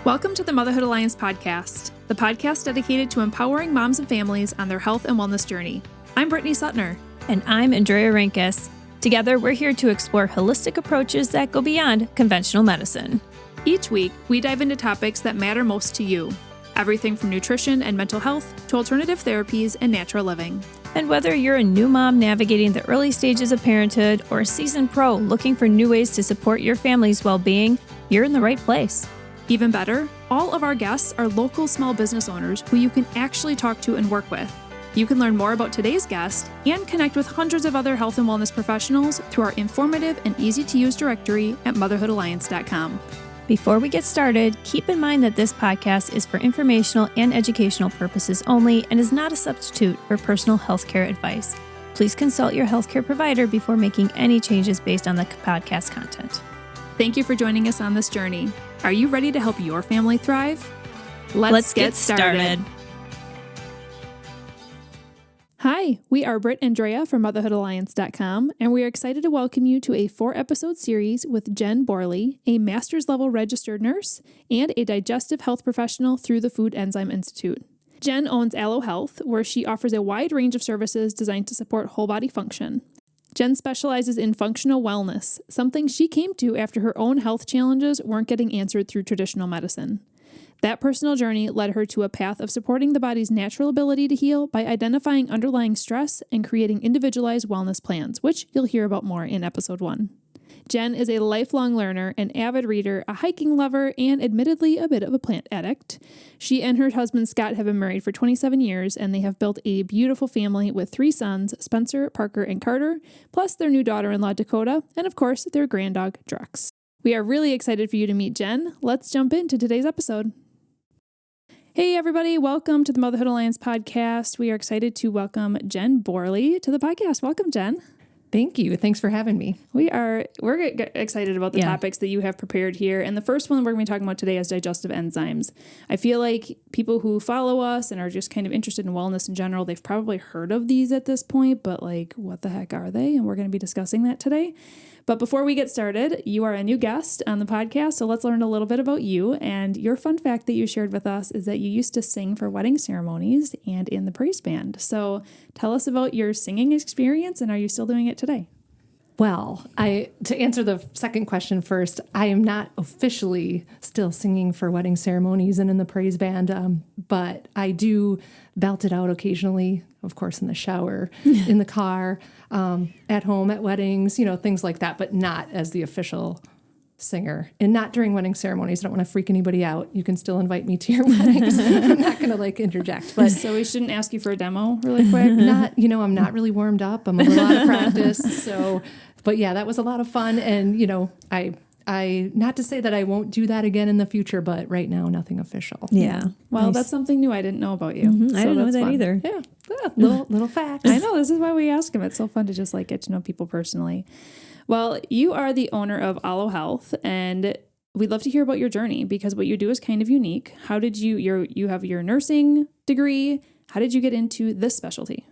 Welcome to the Motherhood Alliance podcast, the podcast dedicated to empowering moms and families on their health and wellness journey. I'm Brittany Suttner. And I'm Andrea Rankus. Together, we're here to explore holistic approaches that go beyond conventional medicine. Each week, we dive into topics that matter most to you. Everything from nutrition and mental health to alternative therapies and natural living. And whether you're a new mom navigating the early stages of parenthood or a seasoned pro looking for new ways to support your family's well-being, you're in the right place. Even better, all of our guests are local small business owners who you can actually talk to and work with. You can learn more about today's guest and connect with hundreds of other health and wellness professionals through our informative and easy-to-use directory at motherhoodalliance.com. Before we get started, keep in mind that this podcast is for informational and educational purposes only and is not a substitute for personal healthcare advice. Please consult your healthcare provider before making any changes based on the podcast content. Thank you for joining us on this journey. Are you ready to help your family thrive? Let's get started. Hi, we are Britt and Drea from motherhoodalliance.com, and we are excited to welcome you to a 4-episode series with Jen Borley, a master's level registered nurse and a digestive health professional through the Food Enzyme Institute. Jen owns Alo Health, where she offers a wide range of services designed to support whole body function. Jen specializes in functional wellness, something she came to after her own health challenges weren't getting answered through traditional medicine. That personal journey led her to a path of supporting the body's natural ability to heal by identifying underlying stress and creating individualized wellness plans, which you'll hear about more in episode 1. Jen is a lifelong learner, an avid reader, a hiking lover, and admittedly a bit of a plant addict. She and her husband Scott have been married for 27 years, and they have built a beautiful family with 3 sons, Spencer, Parker, and Carter, plus their new daughter-in-law Dakota, and of course, their granddog Drex. We are really excited for you to meet Jen. Let's jump into today's episode. Hey everybody, welcome to the Motherhood Alliance podcast. We are excited to welcome Jen Borley to the podcast. Welcome, Jen. Thank you. Thanks for having me. We're excited about the topics that you have prepared here. And the first one we're going to be talking about today is digestive enzymes. I feel like people who follow us and are just kind of interested in wellness in general, they've probably heard of these at this point, but like, what the heck are they? And we're going to be discussing that today. But before we get started, you are a new guest on the podcast, so let's learn a little bit about you. And your fun fact that you shared with us is that you used to sing for wedding ceremonies and in the praise band. So tell us about your singing experience, and are you still doing it today? Well, to answer the second question first, I am not officially still singing for wedding ceremonies and in the praise band, but I do belt it out occasionally, of course, in the shower, in the car, at home, at weddings, things like that, but not as the official singer and not during wedding ceremonies. I don't want to freak anybody out. You can still invite me to your weddings. I'm not going to interject. But so we shouldn't ask you for a demo really quick? I'm not really warmed up. I'm a little out of practice. But yeah, that was a lot of fun. And, I not to say that I won't do that again in the future, but right now, nothing official. Yeah. Well, That's something new I didn't know about you. Mm-hmm. I didn't know that either. Yeah. Little facts. I know. This is why we ask them. It's so fun to just get to know people personally. Well, you are the owner of Alo Health, and we'd love to hear about your journey because what you do is kind of unique. How did you have your nursing degree? How did you get into this specialty?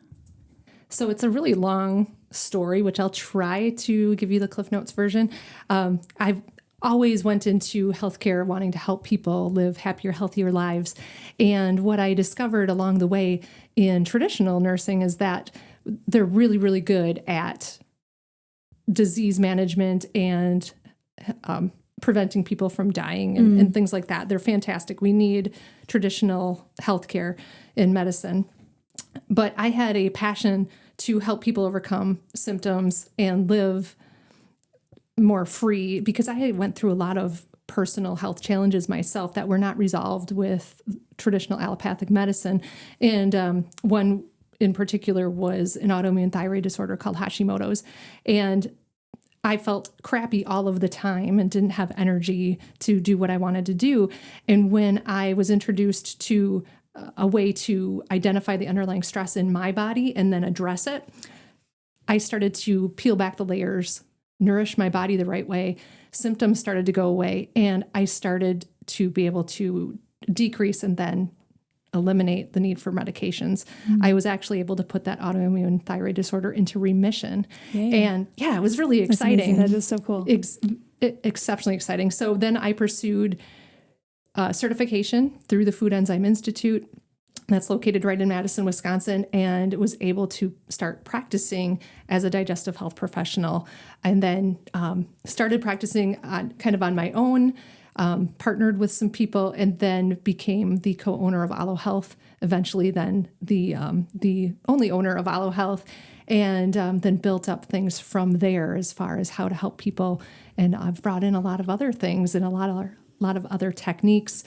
So it's a really long story, which I'll try to give you the Cliff Notes version. I've always went into healthcare wanting to help people live happier, healthier lives. And what I discovered along the way in traditional nursing is that they're really, really good at disease management and preventing people from dying and things like that. They're fantastic. We need traditional healthcare in medicine. But I had a passion to help people overcome symptoms and live more free because I went through a lot of personal health challenges myself that were not resolved with traditional allopathic medicine. And one in particular was an autoimmune thyroid disorder called Hashimoto's. And I felt crappy all of the time and didn't have energy to do what I wanted to do. And when I was introduced to a way to identify the underlying stress in my body and then address it, I started to peel back the layers, nourish my body the right way. Symptoms started to go away, and I started to be able to decrease and then eliminate the need for medications. Mm-hmm. I was actually able to put that autoimmune thyroid disorder into remission. Yay. And yeah, it was really exciting. That is so cool. Exceptionally exciting. So then I pursued certification through the Food Enzyme Institute that's located right in Madison, Wisconsin, and was able to start practicing as a digestive health professional, and then started practicing on my own, partnered with some people, and then became the co-owner of Alo Health, eventually then the only owner of Alo Health, and then built up things from there as far as how to help people. And I've brought in a lot of other things and a lot of other techniques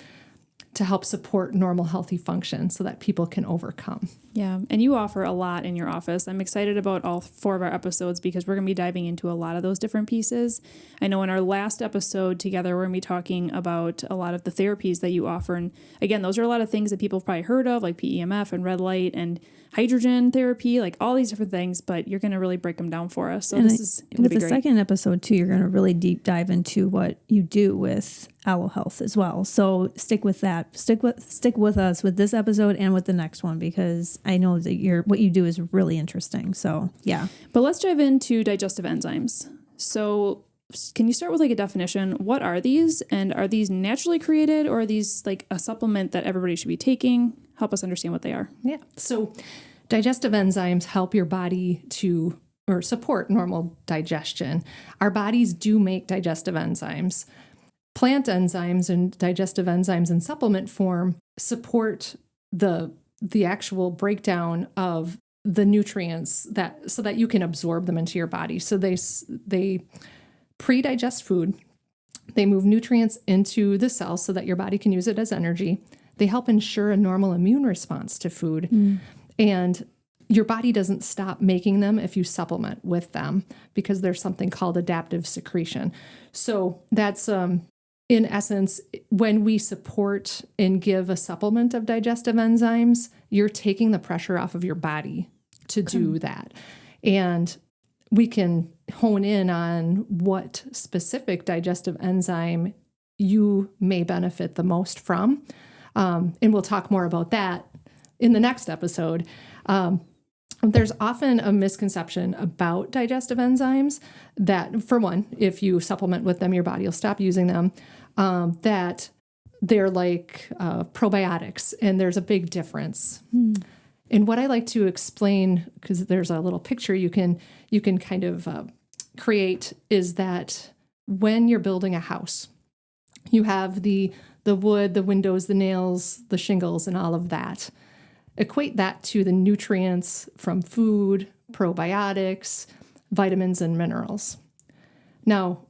to help support normal, healthy function so that people can overcome. Yeah, and you offer a lot in your office. I'm excited about all 4 of our episodes because we're going to be diving into a lot of those different pieces. I know in our last episode together, we're going to be talking about a lot of the therapies that you offer. And again, those are a lot of things that people have probably heard of, like PEMF and red light and hydrogen therapy, like all these different things, but you're going to really break them down for us. So this is going to be great. With the second episode too, you're going to really deep dive into what you do with Alo Health as well. So stick with that. Stick with us with this episode and with the next one, because I know that what you do is really interesting. So yeah. But let's dive into digestive enzymes. So can you start with like a definition? What are these? And are these naturally created, or are these like a supplement that everybody should be taking? Help us understand what they are. Yeah. So digestive enzymes help your body or support normal digestion. Our bodies do make digestive enzymes. Plant enzymes and digestive enzymes in supplement form support the actual breakdown of the nutrients so that you can absorb them into your body. So they pre-digest food. They move nutrients into the cells so that your body can use it as energy. They help ensure a normal immune response to food. And your body doesn't stop making them if you supplement with them, because there's something called adaptive secretion. So that's, in essence, when we support and give a supplement of digestive enzymes, you're taking the pressure off of your body to do that. And we can hone in on what specific digestive enzyme you may benefit the most from. And we'll talk more about that in the next episode. There's often a misconception about digestive enzymes that, for one, if you supplement with them, your body will stop using them, that they're like probiotics, and there's a big difference. And what I like to explain, because there's a little picture you can kind of create, is that when you're building a house, you have the wood, the windows, the nails, the shingles, and all of that. Equate that to the nutrients from food, probiotics, vitamins, and minerals. Now,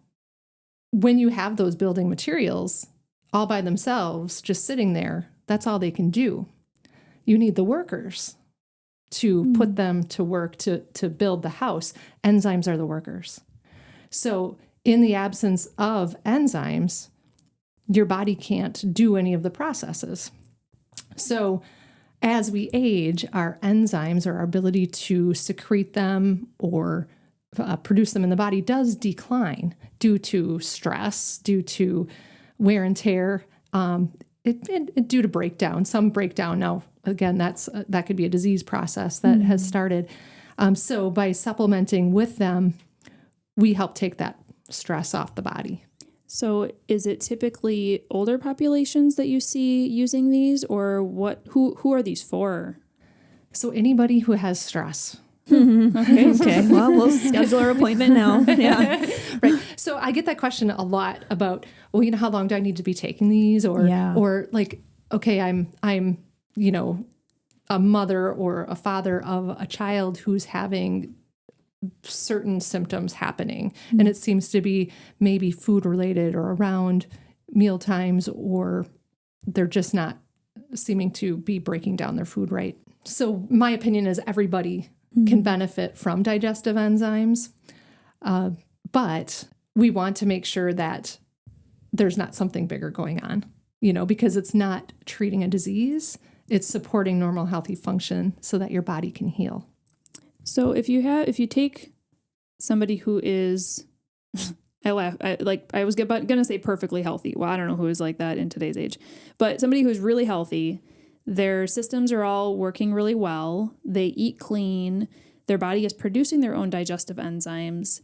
when you have those building materials all by themselves, just sitting there, that's all they can do. You need the workers to put them to work to build the house. Enzymes are the workers. So in the absence of enzymes, your body can't do any of the processes. So as we age, our enzymes, or our ability to secrete them or produce them in the body, does decline due to stress, due to wear and tear, due to breakdown, some breakdown. Now, again, that could be a disease process that has started. So by supplementing with them, we help take that stress off the body. So is it typically older populations that you see using these, or what? Who are these for? So anybody who has stress. Okay. Well, we'll schedule our appointment now. Yeah. Right. So I get that question a lot about, well, how long do I need to be taking these? Or like, okay, I'm, a mother or a father of a child who's having certain symptoms happening. And it seems to be maybe food related or around meal times, or they're just not seeming to be breaking down their food right. So my opinion is everybody can benefit from digestive enzymes. But we want to make sure that there's not something bigger going on, because it's not treating a disease. It's supporting normal, healthy function so that your body can heal. So if you take somebody who is, I was going to say perfectly healthy. Well, I don't know who is like that in today's age, but somebody who's really healthy, their systems are all working really well. They eat clean. Their body is producing their own digestive enzymes.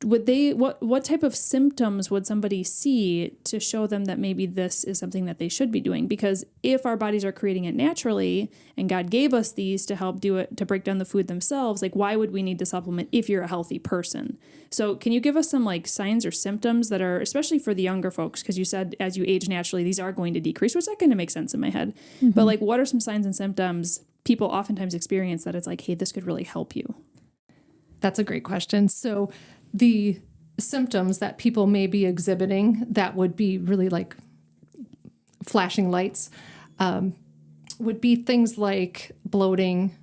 what type of symptoms would somebody see to show them that maybe this is something that they should be doing? Because if our bodies are creating it naturally and God gave us these to help do it, to break down the food themselves, like why would we need to supplement if you're a healthy person? So can you give us some like signs or symptoms that are, especially for the younger folks, because you said as you age naturally, these are going to decrease, which that kind of makes sense in my head. Mm-hmm. But like, what are some signs and symptoms people oftentimes experience that it's like, hey, this could really help you? That's a great question. So the symptoms that people may be exhibiting that would be really like flashing lights would be things like bloating,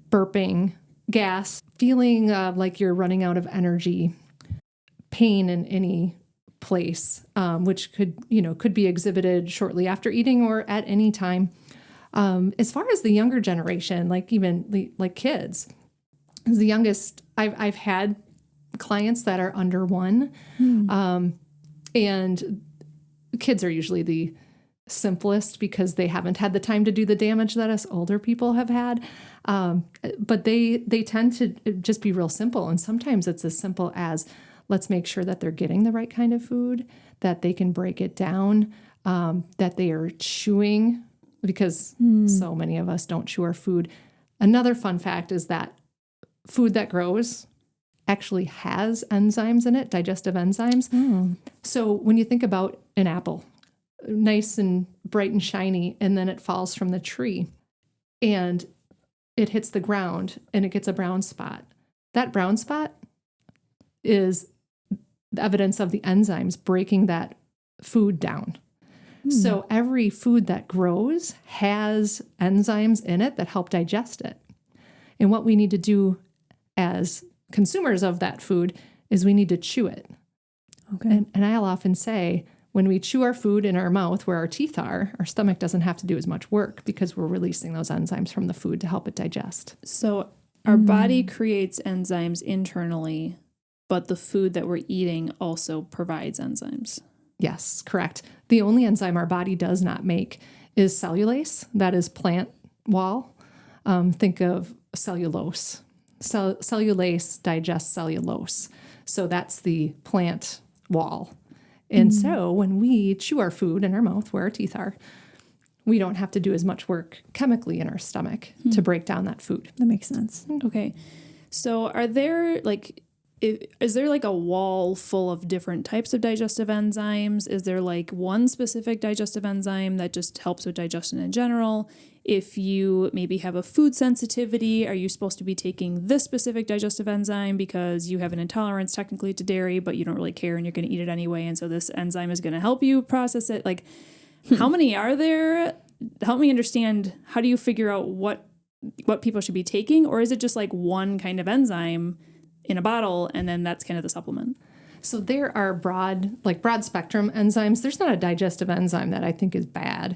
burping, gas, feeling like you're running out of energy, pain in any place, which could be exhibited shortly after eating or at any time. As far as the younger generation, like even like kids, as the youngest, I've had clients that are under 1, and kids are usually the simplest because they haven't had the time to do the damage that us older people have had. But they tend to just be real simple. And sometimes it's as simple as, let's make sure that they're getting the right kind of food, that they can break it down, that they are chewing, because so many of us don't chew our food. Another fun fact is that food that grows actually has enzymes in it, digestive enzymes. So when you think about an apple, nice and bright and shiny, and then it falls from the tree and it hits the ground and it gets a brown spot. That brown spot is the evidence of the enzymes breaking that food down. So every food that grows has enzymes in it that help digest it. And what we need to do as consumers of that food is we need to chew it. Okay. And I'll often say, when we chew our food in our mouth where our teeth are, our stomach doesn't have to do as much work because we're releasing those enzymes from the food to help it digest. So our body creates enzymes internally, but the food that we're eating also provides enzymes. Yes, correct. The only enzyme our body does not make is cellulase. That is plant wall. Think of cellulose. Cellulase digests cellulose. So that's the plant wall. And so when we chew our food in our mouth where our teeth are, we don't have to do as much work chemically in our stomach to break down that food. That makes sense. Okay. So are there is there like a wall full of different types of digestive enzymes? Is there like one specific digestive enzyme that just helps with digestion in general? If you maybe have a food sensitivity, are you supposed to be taking this specific digestive enzyme because you have an intolerance technically to dairy, but you don't really care and you're going to eat it anyway, and so this enzyme is going to help you process it? Like, how many are there? Help me understand, how do you figure out what people should be taking? Or is it just like one kind of enzyme in a bottle, and then that's kind of the supplement? So there are broad spectrum enzymes. There's not a digestive enzyme that I think is bad.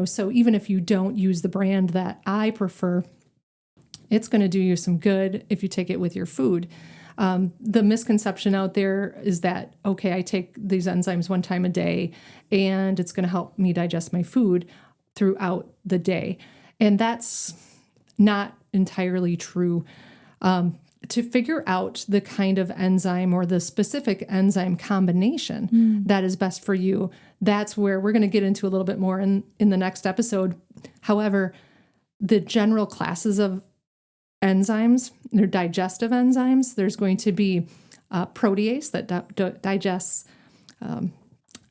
So even if you don't use the brand that I prefer, it's going to do you some good if you take it with your food. The misconception out there is that, okay, I take these enzymes one time a day and it's going to help me digest my food throughout the day. And that's not entirely true. To figure out the kind of enzyme or the specific enzyme combination that is best for you, that's where we're going to get into a little bit more in the next episode. However, the general classes of enzymes, they're digestive enzymes. There's going to be protease that digests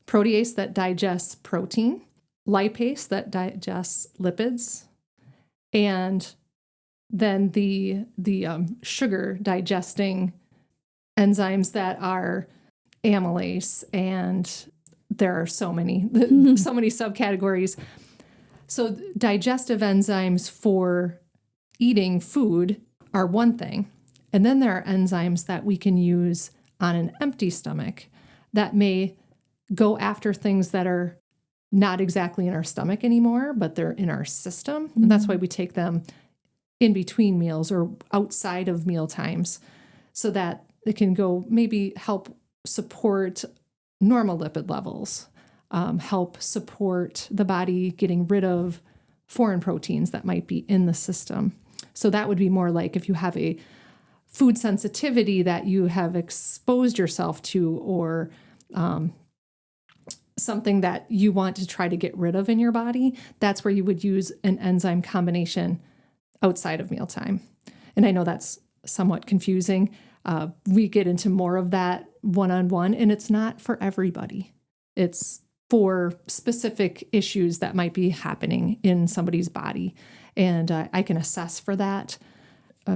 protein, lipase that digests lipids, and then the sugar digesting enzymes that are amylase, and there are so many subcategories. So digestive enzymes for eating food are one thing, and then there are enzymes that we can use on an empty stomach that may go after things that are not exactly in our stomach anymore, but they're in our system, and that's why we take them in between meals or outside of meal times, so that it can go maybe help support normal lipid levels, help support the body getting rid of foreign proteins that might be in the system. So that would be more like if you have a food sensitivity that you have exposed yourself to, or something that you want to try to get rid of in your body, that's where you would use an enzyme combination outside of mealtime. And I know that's somewhat confusing. We get into more of that one-on-one, and it's not for everybody. It's for specific issues that might be happening in somebody's body. And I can assess for that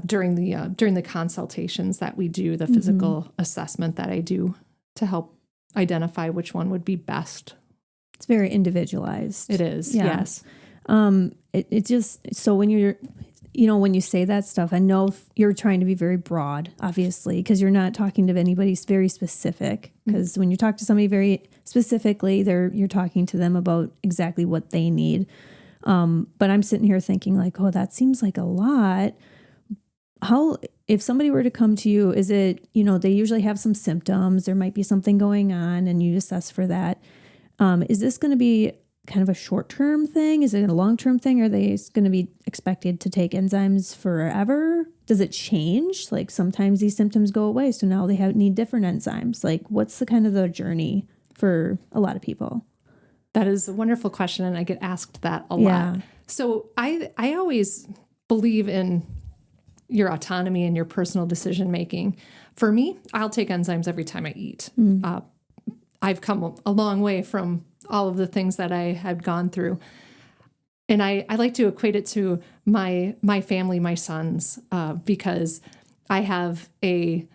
during the consultations that we do, the physical assessment that I do to help identify which one would be best. It's very individualized. It is, yeah. yes. It just, so when you're, when you say that stuff, I know you're trying to be very broad, obviously, because you're not talking to anybody very specific. Because when you talk to somebody very specifically, you're talking to them about exactly what they need. But I'm sitting here thinking like, oh, that seems like a lot. If somebody were to come to you, is it, they usually have some symptoms, there might be something going on and you assess for that. Is this going to be kind of a short-term thing? Is it a long-term thing? Are they going to be expected to take enzymes forever? Does it change? Like sometimes these symptoms go away, so now they need different enzymes. Like what's the kind of the journey for a lot of people? That is a wonderful question, and I get asked that a lot. So I always believe in your autonomy and your personal decision making. For me, I'll take enzymes every time I eat. I've come a long way from all of the things that I had gone through. And I like to equate it to my family, my sons, because I have a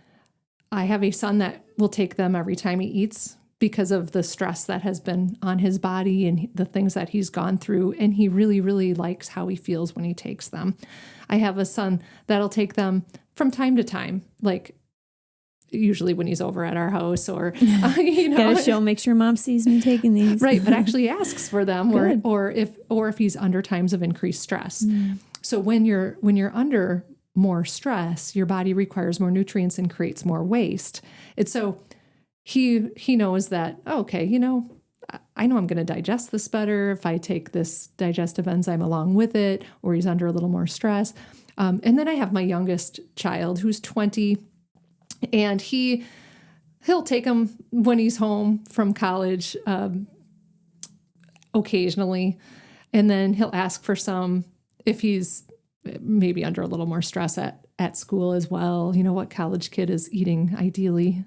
son that will take them every time he eats because of the stress that has been on his body and the things that he's gone through. And he really, really likes how he feels when he takes them. I have a son that'll take them from time to time, like usually when he's over at our house or, Gotta make sure mom sees me taking these. Right. But actually asks for them or if he's under times of increased stress. So when you're under more stress, your body requires more nutrients and creates more waste. And so he knows that, okay, I know I'm going to digest this better if I take this digestive enzyme along with it, or he's under a little more stress. And then I have my youngest child who's 20, and he'll take them when he's home from college occasionally. And then he'll ask for some if he's maybe under a little more stress at school as well. What college kid is eating ideally?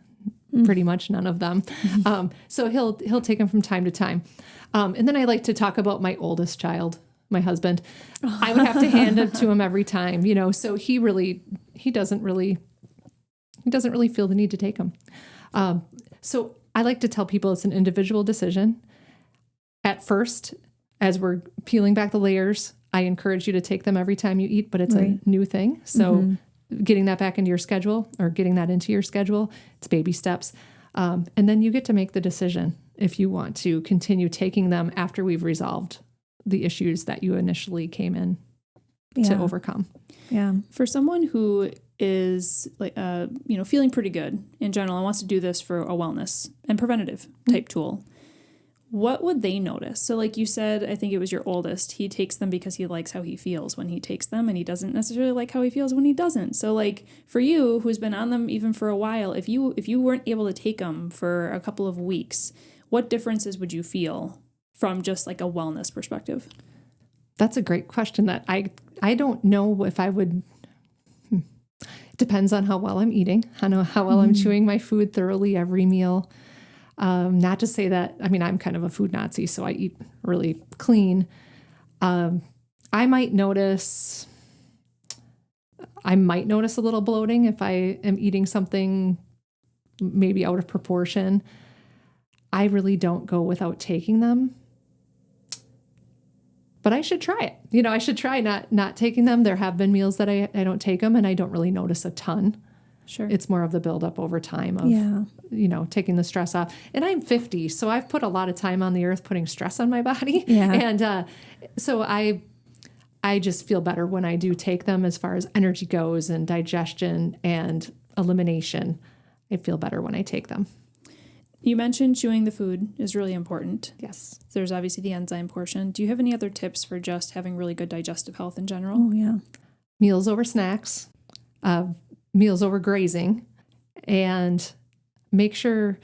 Pretty much none of them. So he'll take them from time to time. And then I like to talk about my oldest child, my husband. I would have to hand it to him every time, so he doesn't really feel the need to take them. So I like to tell people it's an individual decision. At first, as we're peeling back the layers, I encourage you to take them every time you eat, but it's a new thing. So getting that back into your schedule or getting that into your schedule, it's baby steps. And then you get to make the decision if you want to continue taking them after we've resolved the issues that you initially came in to overcome. Yeah. For someone who is like, feeling pretty good in general and wants to do this for a wellness and preventative type tool, what would they notice? So like you said, I think it was your oldest, he takes them because he likes how he feels when he takes them, and he doesn't necessarily like how he feels when he doesn't. So like for you, who's been on them even for a while, if you weren't able to take them for a couple of weeks, what differences would you feel from just like a wellness perspective? That's a great question that I don't know if I would. It depends on how well I'm eating. I know how well I'm chewing my food thoroughly every meal. Not to say that, I'm kind of a food Nazi, so I eat really clean. I might notice a little bloating if I am eating something maybe out of proportion. I really don't go without taking them, but I should try it. I should try not taking them. There have been meals that I don't take them and I don't really notice a ton. Sure. It's more of the buildup over time of, taking the stress off. And I'm 50, so I've put a lot of time on the earth putting stress on my body. Yeah. And so I just feel better when I do take them as far as energy goes and digestion and elimination. I feel better when I take them. You mentioned chewing the food is really important. Yes. There's obviously the enzyme portion. Do you have any other tips for just having really good digestive health in general? Oh, yeah. Meals over snacks. meals over grazing, and make sure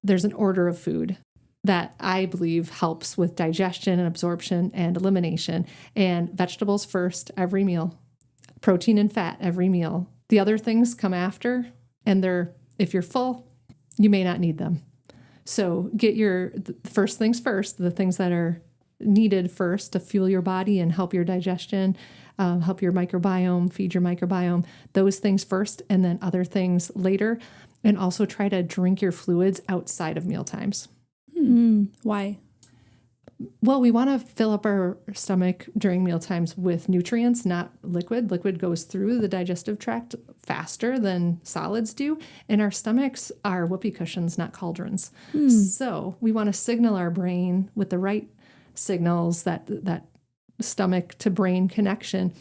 there's an order of food that I believe helps with digestion and absorption and elimination. And vegetables first, every meal. Protein and fat, every meal. The other things come after, and if you're full, you may not need them. So get your first things first, the things that are needed first to fuel your body and help your digestion, help your microbiome, feed your microbiome, those things first, and then other things later. And also try to drink your fluids outside of meal times. Why? Well, we want to fill up our stomach during meal times with nutrients, not liquid. Liquid goes through the digestive tract faster than solids do. And our stomachs are whoopee cushions, not cauldrons. So we want to signal our brain with the right signals, that stomach to brain connection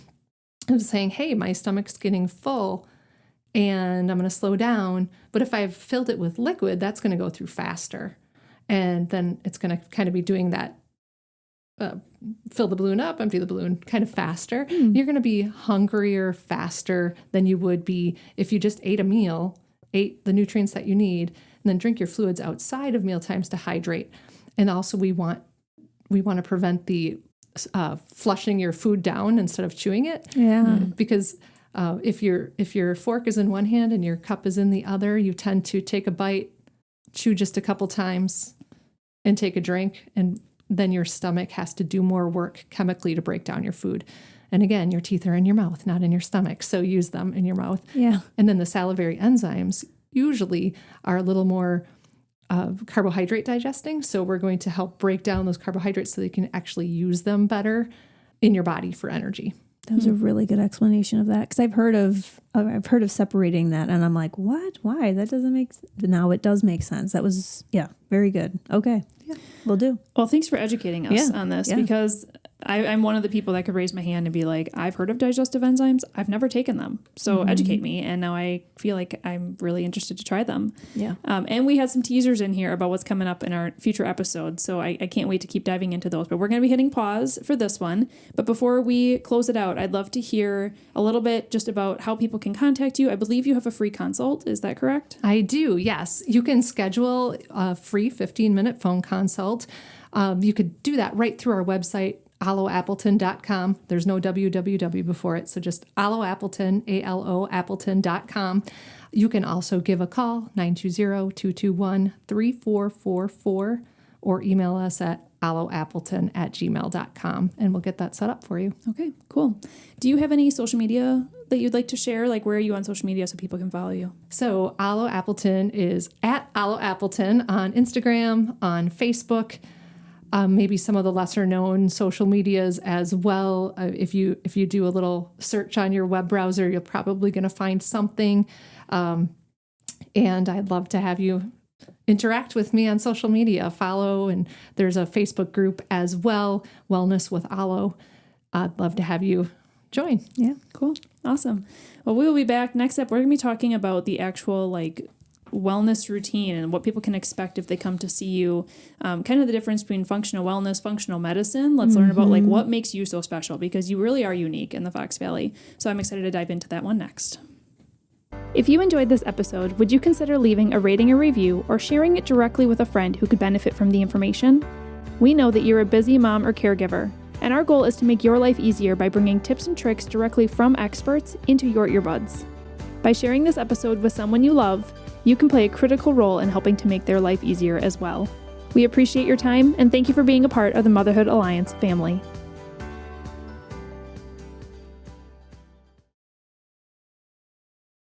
of saying, hey, my stomach's getting full and I'm going to slow down. But if I've filled it with liquid, that's going to go through faster. And then it's going to kind of be doing that, fill the balloon up, empty the balloon kind of faster. You're going to be hungrier faster than you would be if you just ate a meal, ate the nutrients that you need, and then drink your fluids outside of meal times to hydrate. And also we want to prevent the flushing your food down instead of chewing it. Yeah. Because if your fork is in one hand and your cup is in the other, you tend to take a bite, chew just a couple times, and take a drink, and then your stomach has to do more work chemically to break down your food. And again, your teeth are in your mouth, not in your stomach, so use them in your mouth. Yeah. And then the salivary enzymes usually are a little more carbohydrate digesting, so we're going to help break down those carbohydrates so that you can actually use them better in your body for energy. That was a really good explanation of that, because I've heard of separating that, and I'm like, what? Why? That doesn't make. Now it does make sense. That was very good. Okay, we'll do. Well, thanks for educating us on this, because I'm one of the people that could raise my hand and be like, I've heard of digestive enzymes. I've never taken them. So educate me. And now I feel like I'm really interested to try them. Yeah. And we had some teasers in here about what's coming up in our future episodes. So I can't wait to keep diving into those. But we're going to be hitting pause for this one. But before we close it out, I'd love to hear a little bit just about how people can contact you. I believe you have a free consult. Is that correct? I do, yes. You can schedule a free 15-minute phone consult. You could do that right through our website, aloappleton.com. There's no www before it, so just Alo Appleton, A-L-O, Appleton.com. You can also give a call, 920-221-3444, or email us at aloappleton@gmail.com, and we'll get that set up for you. Okay, cool. Do you have any social media that you'd like to share? Like, where are you on social media so people can follow you? So Alo Appleton is at Alo Appleton on Instagram, on Facebook, maybe some of the lesser known social medias as well. If you do a little search on your web browser, you're probably going to find something. And I'd love to have you interact with me on social media, follow, and there's a Facebook group as well, Wellness with Alo. I'd love to have you join. Yeah, cool. Awesome. Well, we will be back. Next up, we're going to be talking about the actual wellness routine and what people can expect if they come to see you, kind of the difference between functional wellness, functional medicine. Let's learn about what makes you so special, because you really are unique in the Fox Valley. So I'm excited to dive into that one next. If you enjoyed this episode, would you consider leaving a rating or review or sharing it directly with a friend who could benefit from the information? We know that you're a busy mom or caregiver, and our goal is to make your life easier by bringing tips and tricks directly from experts into your earbuds. By sharing this episode with someone you love, you can play a critical role in helping to make their life easier as well. We appreciate your time, and thank you for being a part of the Motherhood Alliance family.